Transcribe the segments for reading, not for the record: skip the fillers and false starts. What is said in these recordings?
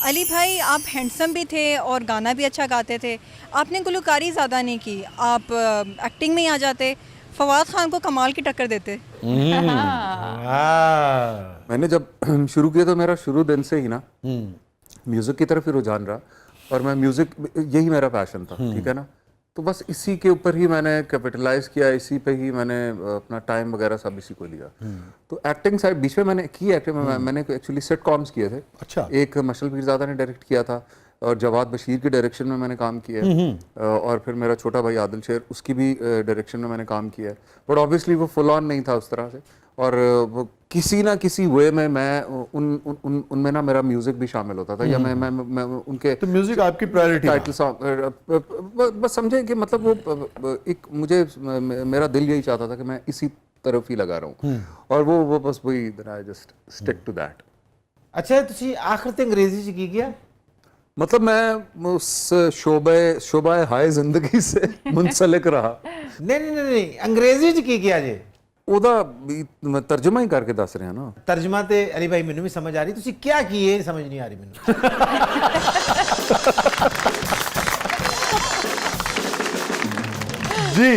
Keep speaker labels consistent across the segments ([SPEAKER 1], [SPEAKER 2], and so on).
[SPEAKER 1] अली भाई, आप हैंडसम भी थे और गाना भी अच्छा गाते थे। आपने गुलकारी ज़्यादा नहीं की, आप एक्टिंग में ही आ जाते, फवाद खान को कमाल की टक्कर देते।
[SPEAKER 2] मैंने जब शुरू किया तो मेरा शुरू दिन से ही ना म्यूज़िक की तरफ ही रुझान रहा, और मैं म्यूज़िक, यही मेरा पैशन था, ठीक है ना। तो बस इसी के ऊपर ही मैंने कैपिटलाइज किया, इसी पे ही मैंने अपना टाइम वगैरह सब इसी को लिया। तो एक्टिंग साइड बीच में मैंने की, एक्टिंग में मैंने एक्चुअली सिटकॉम्स किए थे।
[SPEAKER 3] अच्छा।
[SPEAKER 2] एक मशल पीरज़ादा ने डायरेक्ट किया था और जवाद बशीर की डायरेक्शन में मैंने काम किया है, और फिर मेरा छोटा भाई आदिल शेर, उसकी भी डायरेक्शन में मैंने काम किया है। बट ऑब्वियसली वो फुल ऑन नहीं था उस तरह से, और वो किसी ना किसी वे में मैं उनमें ना मेरा म्यूजिक भी शामिल होता था, या मैं उनके,
[SPEAKER 3] तो म्यूजिक आपकी प्रायोरिटी
[SPEAKER 2] टाइटल सॉन्ग, बस समझे कि मतलब वो एक मुझे, मेरा दिल यही चाहता था कि मैं इसी तरफ ही लगा रहा हूँ, और वो बस वही, I just stick to that.
[SPEAKER 4] अच्छा, ਤੁਸੀਂ आखिर ते अंग्रेजी च की किया?
[SPEAKER 2] मतलब मैं उस शोबा हाय जिंदगी से मुंसलिक रहा।
[SPEAKER 4] नहीं, अंग्रेजी च की किया जे?
[SPEAKER 2] ਉਹਦਾ ਮੈਂ ਤਰਜਮਾ ਹੀ ਕਰਕੇ ਦੱਸ ਰਿਹਾ ਨਾ।
[SPEAKER 4] ਤਰਜਮਾ ਤੇ ਅਲੀ ਭਾਈ ਮੈਨੂੰ ਵੀ ਸਮਝ ਆ ਰਹੀ, ਤੁਸੀਂ ਕੀ ਕੀ ਇਹ ਸਮਝ ਨਹੀਂ ਆ ਰਹੀ ਮੈਨੂੰ।
[SPEAKER 3] जी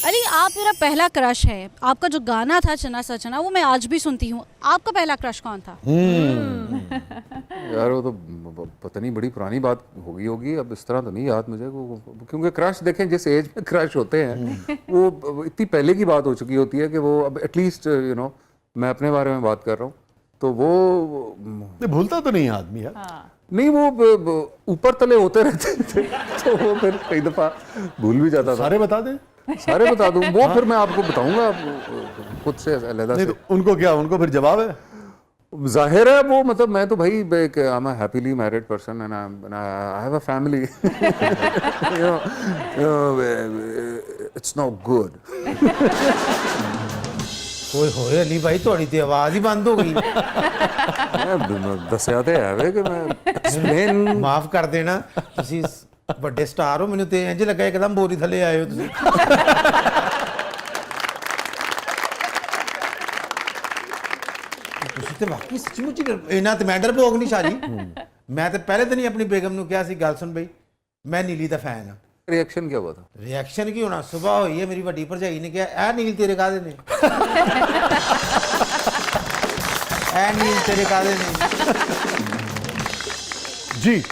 [SPEAKER 5] अली, आप मेरा पहला क्रश है। आपका जो गाना था चना सा चना, वो मैं आज भी सुनती हूँ। आपका पहला क्रश कौन था?
[SPEAKER 2] यार वो तो पता नहीं, बड़ी पुरानी बात होगी, अब इस तरह तो नहीं याद मुझे, क्योंकि क्रश देखें जिस एज में क्रश होते हैं वो इतनी पहले की बात हो चुकी होती है कि वो अब एटलीस्ट यू नो, मैं अपने बारे में बात कर रहा हूँ तो वो
[SPEAKER 3] भूलता तो नहीं आदमी यार।
[SPEAKER 2] नहीं, वो ऊपर तले होते रहते थे तो वो फिर कई दफा भूल भी जाता था।
[SPEAKER 3] सारे बता दें?
[SPEAKER 2] सारे बता दूं, वो फिर मैं आपको बताऊंगा खुद से अलग से।
[SPEAKER 3] तो उनको क्या, उनको फिर जवाब है?
[SPEAKER 2] जाहिर है वो, मतलब मैं तो भाई I am a happily married person and I have a family, it's not good.
[SPEAKER 4] ओए होए अली भाई, थोड़ी तो आवाज ही बंद हो गई।
[SPEAKER 2] दसिया ते है वे कि मैं एक्सप्लेन,
[SPEAKER 4] माफ कर देना, ਤੁਸੀਂ ਵੱਡੇ ਸਟਾਰ ਹੋ, ਮੈਨੂੰ ਤੇ ਇੰਜ ਲੱਗਾ ਇੱਕਦਮ ਬੋਰੀ ਥੱਲੇ ਆਏ ਹੋ ਤੁਸੀਂ। ਤੁਸੀਂ ਤੇ ਵਾਕਈ ਸੱਚਮੁੱਚ ਇਹਨਾਂ ਤੇ ਮੈਂ ਡਰਪੋਕ ਨਹੀਂ ਸ਼ਾਜੀ। ਮੈਂ ਤੇ ਪਹਿਲੇ ਦਿਨ ਹੀ ਆਪਣੀ ਬੇਗਮ ਨੂੰ ਕਿਹਾ ਸੀ, ਗੱਲ ਸੁਣ ਬਈ, ਮੈਂ ਨੀਲੀ ਦਾ ਫੈਨ ਹਾਂ।
[SPEAKER 2] रिएक्शन क्या हुआ था?
[SPEAKER 4] रिएक्शन की होना, सुबह हुई है मेरी वड्डी भरजाई ने कहा, ए नील तेरे कादे ने, ए नील तेरे कादे ने।
[SPEAKER 3] जी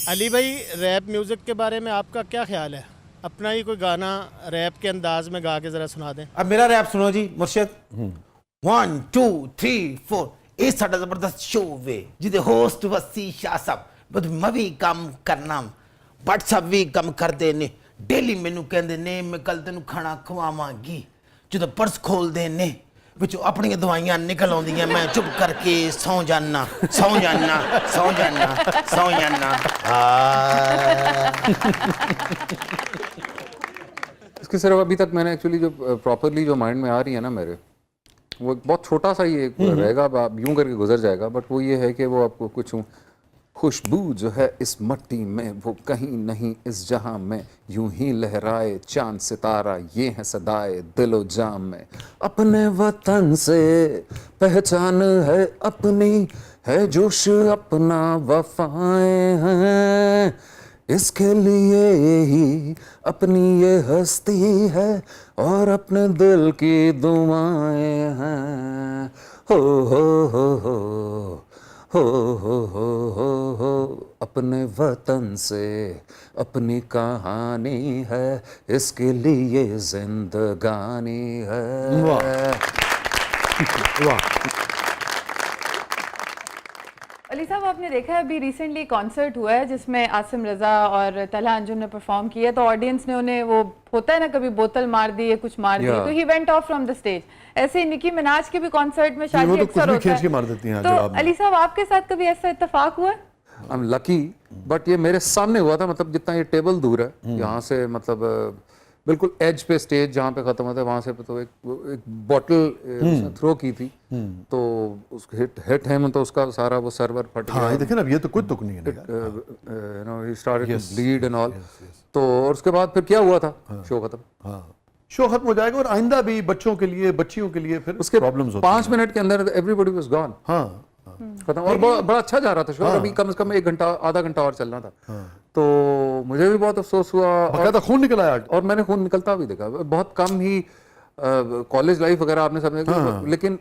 [SPEAKER 6] अली भाई, रैप म्यूज़िक के बारे में आपका क्या ख्याल है? अपना ही कोई गाना रैप के अंदाज में गा के ज़रा सुना दें।
[SPEAKER 4] अब मेरा रैप सुनो जी मुर्शिद। 1 2 3 4 ਇਹ ਸਾਡਾ ਜ਼ਬਰਦਸਤ ਸ਼ੋਅ ਵੇ, ਜਿਹਦੇ ਹੋਸਟ ਵਸੀ ਸ਼ਾਹ ਸਾਹਿਬ, ਬਦ ਮੈਂ ਵੀ ਕੰਮ ਕਰਨਾ, WhatsApp ਵੀ ਕੰਮ ਕਰਦੇ ਨੇ, ਡੇਲੀ ਮੈਨੂੰ ਕਹਿੰਦੇ ਨੇ ਮੈਂ ਕੱਲ ਤੈਨੂੰ ਖਾਣਾ ਖਵਾਵਾਂਗੀ, ਜਦੋਂ ਪਰਸ ਖੋਲਦੇ ਨੇ ਵਿੱਚੋਂ ਆਪਣੀਆਂ ਦਵਾਈਆਂ ਨਿਕਲ ਆਉਂਦੀਆਂ, मैं चुप करके सौ जाना सौ जाना सौ जाना सौ जाना।
[SPEAKER 2] इसके सिर्फ अभी तक मैंने एक्चुअली जो प्रॉपरली जो माइंड में आ रही है ना मेरे, वो बहुत छोटा सा ही एक रहेगा, यूं करके गुजर जाएगा, बट वो ये है कि वो आपको कुछ खुशबू जो है इस मट्टी में, वो कहीं नहीं इस जहां में, यूं ही लहराए चांद सितारा, ये है सदाए दिलो जाम में, अपने वतन से पहचान है अपनी, है जोश अपना वफाएं हैं, इसके लिए ही अपनी ये हस्ती है और अपने दिल की दुआएं हैं। हो हो हो हो हो हो, अपने वतन से अपनी कहानी है, इसके लिए जिंदगानी है।
[SPEAKER 3] वाह।
[SPEAKER 7] अली साहब, आपने देखा है अभी रिसेंटली कॉन्सर्ट हुआ है जिसमें आसिम रज़ा और तलहा अंजुम ने परफॉर्म किया, तो ऑडियंस ने उन्हें, वो होता है ना कभी बोतल मार दी या कुछ मार दिया, तो he went of from the stage. ऐसे ही निकी मिनाज के भी कॉन्सर्ट में शादी अक्सर होता है,
[SPEAKER 3] मार देती हैं।
[SPEAKER 7] तो अली साहब, आपके साथ कभी ऐसा इत्तेफाक हुआ?
[SPEAKER 2] आई एम लकी, बट ये मेरे सामने हुआ था, मतलब जितना ये टेबल दूर है यहाँ से, मतलब बिल्कुल एज पे स्टेज जहाँ पे खत्म होता है वहाँ से, तो एक बॉटल थ्रो की थी, तो उसको हिट है, तो उसका सारा वो सर्वर फट गया।
[SPEAKER 3] हाँ, देखें ना, ये तो कुछ तुक नहीं है,
[SPEAKER 2] you know, he started to bleed and all. तो और उसके बाद फिर क्या हुआ था, शो खत्म।
[SPEAKER 3] हाँ, शो खत्म हो जाएगा, और आइंदा भी बच्चों के लिए, बच्चियों के लिए फिर
[SPEAKER 2] उसके
[SPEAKER 3] प्रॉब्लम्स होती
[SPEAKER 2] 5 मिनट के अंदर एवरीबॉडी वाज गॉन।
[SPEAKER 3] हाँ,
[SPEAKER 2] खत्म। और बड़ा अच्छा जा रहा था शो, और अभी कम से कम 1 घंटा आधा घंटा और चलना था। तो मुझे भी बहुत अफसोस हुआ,
[SPEAKER 3] बकायदा खून निकल आया।
[SPEAKER 2] और मैंने खून निकलता भी देखा। बहुत कम ही कॉलेज लाइफ वगैरह आपने समझे, लेकिन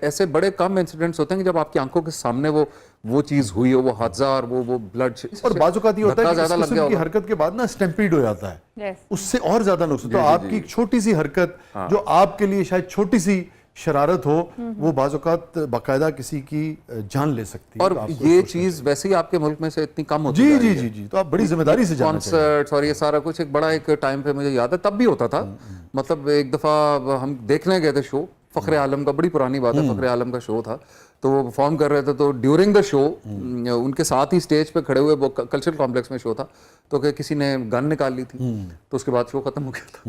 [SPEAKER 2] ऐसे बड़े कम इंसिडेंट्स होते हैं कि जब आपकी आंखों के सामने वो चीज हुई हो, वो हादसा और वो ब्लड।
[SPEAKER 3] और बाजुकात ये होता है कि
[SPEAKER 2] ज्यादा
[SPEAKER 3] इस
[SPEAKER 2] लग
[SPEAKER 3] किस्म
[SPEAKER 2] गया
[SPEAKER 3] की
[SPEAKER 2] होगा।
[SPEAKER 3] हरकत के बाद ना स्टैम्पीड हो जाता है,
[SPEAKER 7] Yes.
[SPEAKER 3] उससे और ज्यादा नुकसान। तो आपकी एक छोटी सी हरकत जो आपके लिए शायद छोटी सी शरारत हो, वो बाजुकात बाकायदा किसी की जान ले सकती है।
[SPEAKER 2] और
[SPEAKER 3] तो आपको
[SPEAKER 2] ये
[SPEAKER 3] सोचना
[SPEAKER 2] चीज वैसे ही आपके मुल्क में से इतनी कम होती
[SPEAKER 3] जी
[SPEAKER 2] जा
[SPEAKER 3] जी
[SPEAKER 2] रही है।
[SPEAKER 3] जी जी, तो आप बड़ी जिम्मेदारी से जाना चाहिए।
[SPEAKER 2] कॉन्सर्ट्स और ये सारा कुछ एक बड़ा एक टाइम पे मुझे याद है तब भी होता था। मतलब एक दफा हम देखने गए थे शो, फखरे आलम का, बड़ी पुरानी बात है, फखरे आलम का शो था। तो वो परफॉर्म कर रहे थे, तो ड्यूरिंग द शो उनके साथ ही स्टेज पे खड़े हुए, वो कल्चरल कॉम्प्लेक्स में शो था, तो किसी ने गन निकाल ली थी। तो उसके बाद शो खत्म हो गया था।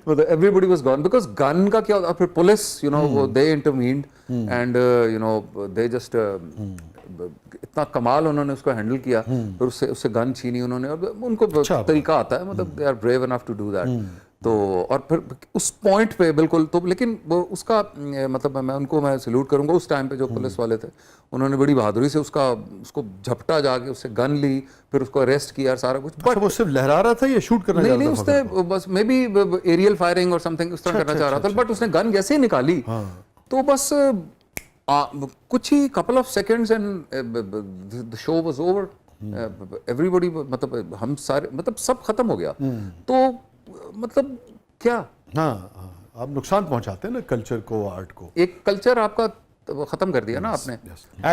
[SPEAKER 2] मतलब everybody was gone, because gun का क्या होता, फिर police they intervened and they just इतना कमाल उन्होंने उसको हैंडल किया, फिर उससे गन छीनी उन्होंने, और उनको तरीका आता है, मतलब they are brave enough to do that. तो और फिर उस पॉइंट पे बिल्कुल, तो लेकिन वो उसका मतलब मैं सैल्यूट करूंगा उस टाइम पे जो पुलिस वाले थे, उन्होंने बड़ी बहादुरी से उसको झपटा जाके उससे गन ली, फिर उसको अरेस्ट किया, सारा कुछ।
[SPEAKER 3] अच्छा, वो सिर्फ लहरा रहा था या शूट करना चाह
[SPEAKER 2] नहीं
[SPEAKER 3] रहा था?
[SPEAKER 2] उसने बस मे बी एरियल फायरिंग और समथिंग उस तरह करना चाह रहा था, बट उसने गन जैसे ही निकाली तो बस कुछ ही couple of seconds and the show was over. Everybody, मतलब हम सारे, मतलब सब खत्म हो गया। तो मतलब क्या,
[SPEAKER 3] हाँ, आप नुकसान पहुंचाते हैं ना कल्चर को, आर्ट को।
[SPEAKER 2] एक कल्चर आपका खत्म कर दिया ना आपने।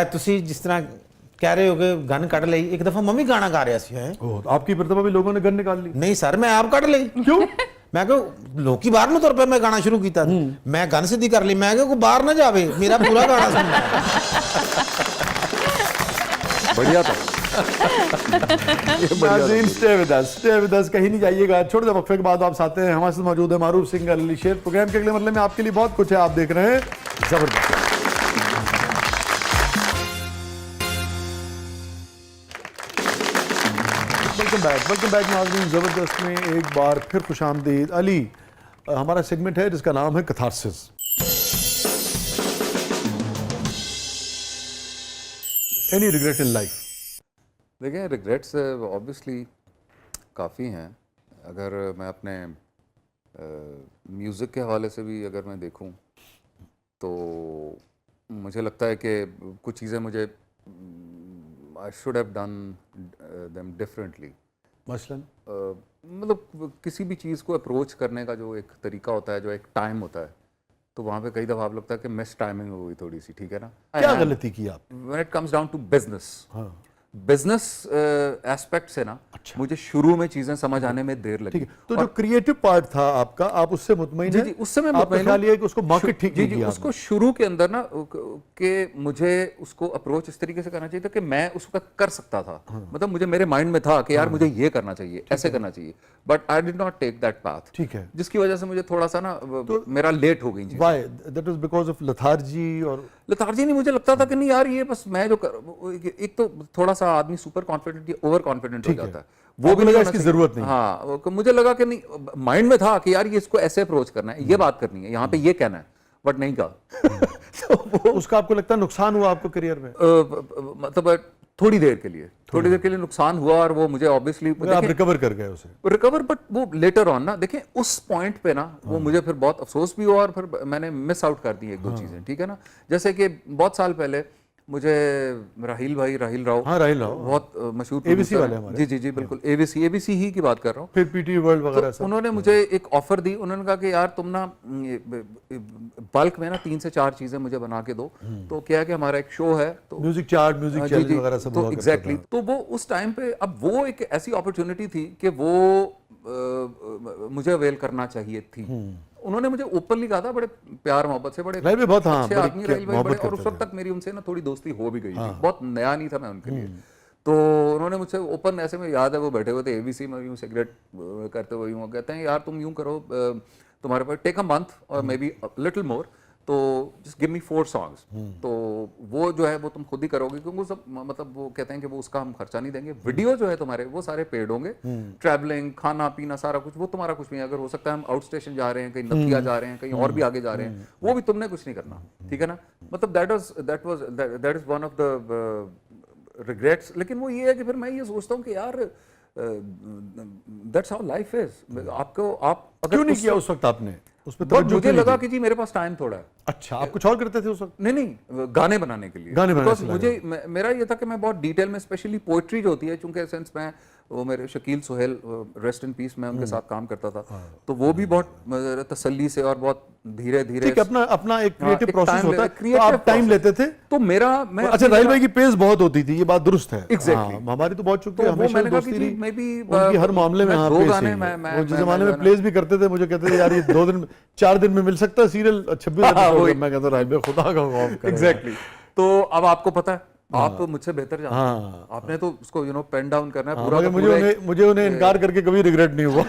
[SPEAKER 4] ਤੁਸੀਂ ਜਿਸ ਤਰ੍ਹਾਂ ਕਹਿ ਰਹੇ ਹੋ ਕਿ ਗਨ ਕੱਢ ਲਈ, ਇੱਕ ਦਫਾ ਮੰਮੀ ਗਾਣਾ ਗਾ ਰਿਹਾ ਸੀ।
[SPEAKER 3] ओह, तो आपकी प्रतिभा भी लोगों ने गन निकाल ली।
[SPEAKER 4] ਨਹੀਂ ਸਰ, ਮੈਂ ਆਪ ਕੱਢ ਲਈ।
[SPEAKER 3] क्यों?
[SPEAKER 4] ਮੈਂ ਕਿਹਾ ਲੋਕੀ ਬਾਹਰ ਨੂੰ ਤੁਰ ਪਏ, ਮੈਂ ਗਾਣਾ ਸ਼ੁਰੂ ਕੀਤਾ, ਮੈਂ ਗਨ ਸਿੱਧੀ ਕਰ ਲਈ, ਮੈਂ ਕਿਹਾ ਕੋਈ ਬਾਹਰ ਨਾ ਜਾਵੇ, ਮੇਰਾ ਪੂਰਾ ਗਾਣਾ ਸੁਣਨਾ ਹੈ।
[SPEAKER 2] बढ़िया था।
[SPEAKER 3] नाज़रीन, स्टे विद अस, कहीं नहीं जाइएगा। छोटे से वक्फे के बाद वापस आते हैं। हमारे साथ मौजूद है मारूफ सिंह अली शेर। प्रोग्राम के अगले मरले में आपके लिए बहुत कुछ है, आप देख रहे हैं जबरदस्त। वेलकम बैक नाज़रीन। जबरदस्त में एक बार फिर खुशामदीद। अली, हमारा सेगमेंट है जिसका नाम है catharsis. Any regret in life?
[SPEAKER 2] देखिए, रिग्रेट्स ऑब्वियसली काफ़ी हैं। अगर मैं अपने म्यूज़िक के हवाले से भी अगर मैं देखूं तो मुझे लगता है कि कुछ चीज़ें मुझे I should have done them differently.
[SPEAKER 3] मसलन
[SPEAKER 2] मतलब किसी भी चीज़ को अप्रोच करने का जो एक तरीका होता है, जो एक टाइम होता है, तो वहाँ पे कई दफ़ा आप लगता है कि मिस टाइमिंग हो गई थोड़ी सी, ठीक है ना।
[SPEAKER 3] क्या गलती की आप?
[SPEAKER 2] When it comes down to business,
[SPEAKER 3] हाँ,
[SPEAKER 2] बिजनेस एस्पेक्ट से ना मुझे शुरू में चीजें समझ आने में देर लगी।
[SPEAKER 3] ठीक है। तो जो क्रिएटिव पार्ट था आपका, आप उससे मुतमईन
[SPEAKER 2] जी
[SPEAKER 3] हैं?
[SPEAKER 2] जी, उससे मैं
[SPEAKER 3] आपका
[SPEAKER 2] मुतमईन
[SPEAKER 3] ख्याल
[SPEAKER 2] हूं।
[SPEAKER 3] ये है कि उसको मार्केट ठीक
[SPEAKER 2] जी
[SPEAKER 3] नहीं
[SPEAKER 2] जी,
[SPEAKER 3] किया
[SPEAKER 2] उसको शुरू के अंदर ना कि मुझे उसको अप्रोच इस तरीके से करना चाहिए था कि मैं उसका कर सकता था। मतलब मुझे मेरे माइंड में था कि यार मुझे ये करना चाहिए, ऐसे करना चाहिए, but I did not take that path.
[SPEAKER 3] ठीक है।
[SPEAKER 2] जिसकी वजह से मुझे थोड़ा सा ना मेरा लेट हो गई चीज़ें।
[SPEAKER 3] Why? That was because of lethargy? और
[SPEAKER 2] लतार्जी नहीं, मुझे लगता था कि नहीं यार, ये बस मैं जो एक तो थोड़ा सा आदमी सुपर कॉन्फिडेंट या ओवर कॉन्फिडेंट हो जाता है, वो
[SPEAKER 3] आपको
[SPEAKER 2] भी नहीं
[SPEAKER 3] लगा
[SPEAKER 2] होना
[SPEAKER 3] इसकी
[SPEAKER 2] चाहिए।
[SPEAKER 3] जरूरत नहीं?
[SPEAKER 2] हाँ, मुझे लगा कि नहीं, माइंड में था कि यार ये इसको ऐसे अप्रोच करना है, ये बात करनी है, यहाँ पे ये कहना है, बट नहीं कहा। तो वो
[SPEAKER 3] उसका आपको लगता है नुकसान हुआ आपको करियर में?
[SPEAKER 2] मतलब थोड़ी देर के लिए नुकसान हुआ, और वो मुझे ऑब्वियसली
[SPEAKER 3] आप रिकवर कर गए उसे?
[SPEAKER 2] रिकवर, बट वो लेटर ऑन ना, देखें उस पॉइंट पे ना वो मुझे फिर बहुत अफसोस भी हुआ, और फिर मैंने मिस आउट कर दी एक दो चीजें, ठीक है ना। जैसे कि बहुत साल पहले मुझे राहिल राव,
[SPEAKER 3] हाँ, राहिल राव
[SPEAKER 2] बहुत मशहूर
[SPEAKER 3] ABC
[SPEAKER 2] producer
[SPEAKER 3] वाले
[SPEAKER 2] हैं।
[SPEAKER 3] हमारे।
[SPEAKER 2] जी जी जी, बिल्कुल ABC ही की बात कर रहा हूँ।
[SPEAKER 3] फिर पीटी वर्ल्ड वगैरह
[SPEAKER 2] तो
[SPEAKER 3] सब?
[SPEAKER 2] उन्होंने मुझे एक ऑफर दी, उन्होंने कहा कि यार तुम ना बल्क में ना 3 से 4 चीजें मुझे बना के दो। तो क्या है कि हमारा एक शो है, तो
[SPEAKER 3] म्यूजिक चार्ट, म्यूजिक
[SPEAKER 2] जी,
[SPEAKER 3] चैलेंज
[SPEAKER 2] जी,
[SPEAKER 3] वगैरह सब
[SPEAKER 2] तो
[SPEAKER 3] हुआ करता
[SPEAKER 2] एग्जैक्टली
[SPEAKER 3] था।
[SPEAKER 2] तो वो उस टाइम पे, अब वो एक ऐसी अपॉर्चुनिटी थी कि वो मुझे अवेल करना चाहिए थी। उन्होंने मुझे ओपनली कहा था, बड़े प्यार मोहब्बत से, बड़े
[SPEAKER 3] राहिल भाई बहुत, हाँ,
[SPEAKER 2] अच्छे
[SPEAKER 3] बड़ी
[SPEAKER 2] आदमी राहिल भाई,
[SPEAKER 3] मोहब्बत
[SPEAKER 2] बड़े, और
[SPEAKER 3] करते
[SPEAKER 2] उस वक्त
[SPEAKER 3] थे।
[SPEAKER 2] तक मेरी उनसे ना थोड़ी दोस्ती हो भी गई थी। बहुत नया नहीं था मैं उनके लिए। तो उन्होंने मुझसे ओपन, ऐसे में याद है वो बैठे हुए थे ABC में, यूँ सिगरेट करते हुए यूँ कहते हैं यार तुम यूँ करो, तुम्हारे पास टेक अ मंथ और मे बी लिटिल मोर, तो जस्ट गिव मी 4 सॉन्ग्स, तो वो जो है वो तुम खुद ही करोगे, क्योंकि वो सब मतलब वो कहते हैं कि वो उसका हम खर्चा नहीं देंगे, वीडियो जो है तुम्हारे वो सारे पेड होंगे, ट्रैवलिंग, खाना पीना सारा कुछ वो तुम्हारा कुछ नहीं है। अगर हो सकता है हम आउट स्टेशन जा रहे हैं, कहीं नथिया जा रहे हैं, कहीं और भी आगे जा रहे हैं, वो भी तुमने कुछ नहीं करना, ठीक है ना। मतलब that is one of the regrets. लेकिन वो ये है कि फिर मैं ये सोचता हूँ कि यार दैट्स हाउ लाइफ इज। आपको आप अगर
[SPEAKER 3] क्यों नहीं किया उस वक्त आपने उस पर?
[SPEAKER 2] मुझे लगा कि जी मेरे पास टाइम थोड़ा है।
[SPEAKER 3] अच्छा, आप कुछ और करते थे उस वक्त?
[SPEAKER 2] नहीं, गाने बनाने के लिए,
[SPEAKER 3] गाने बनाने
[SPEAKER 2] Because
[SPEAKER 3] से लगा।
[SPEAKER 2] मुझे मेरा ये था कि मैं बहुत डिटेल में, स्पेशली पोइट्री जो होती है, चूंकि सेंस में वो मेरे Shakeel Suhail, rest in peace, मैं उनके साथ काम करता था, तो वो भी बहुत तसल्ली से और बहुत धीरे धीरे,
[SPEAKER 3] ठीक है, अपना एक क्रिएटिव
[SPEAKER 2] एक
[SPEAKER 3] प्रोसेस
[SPEAKER 2] time
[SPEAKER 3] होता है,
[SPEAKER 2] ले-
[SPEAKER 3] तो
[SPEAKER 2] creative
[SPEAKER 3] आप टाइम
[SPEAKER 2] process।
[SPEAKER 3] लेते थे।
[SPEAKER 2] तो मैं
[SPEAKER 3] अच्छा, राहिल भाई की पेस बहुत होती थी, ये बात दुरुस्त है।
[SPEAKER 2] Exactly।
[SPEAKER 3] हाँ, हमारी तो बहुत चुकी
[SPEAKER 2] तो
[SPEAKER 3] है,
[SPEAKER 2] वो
[SPEAKER 3] हमेशा
[SPEAKER 2] मैंने कहा कि
[SPEAKER 3] दोस्ती
[SPEAKER 2] जी
[SPEAKER 3] रही।
[SPEAKER 2] मैं भी
[SPEAKER 3] उनकी हर मामले में
[SPEAKER 2] मैं
[SPEAKER 3] हाँ
[SPEAKER 2] दो
[SPEAKER 3] पेस
[SPEAKER 2] गाने
[SPEAKER 3] ही है।
[SPEAKER 2] मैं
[SPEAKER 3] वो जिस
[SPEAKER 2] मैं-
[SPEAKER 3] जमाने में
[SPEAKER 2] मैं-
[SPEAKER 3] प्लेस भी करते थे, मुझे कहते थे यार ये 2 दिन 4 दिन में मिल सकता है सीरियल 26 एपिसोड
[SPEAKER 2] वही।
[SPEAKER 3] का। मैं कहता राहिल भाई खुदा का खौफ करें।
[SPEAKER 2] एग्जैक्टली। तो अब आपको पता है, आप मुझसे बेहतर जानते
[SPEAKER 3] हाँ।
[SPEAKER 2] हैं, आपने तो उसको पेन डाउन करना है
[SPEAKER 3] हाँ,
[SPEAKER 2] पूरा
[SPEAKER 3] मगर
[SPEAKER 2] का पूरा
[SPEAKER 3] मुझे उन्हें इनकार करके कभी रिग्रेट नहीं हुआ।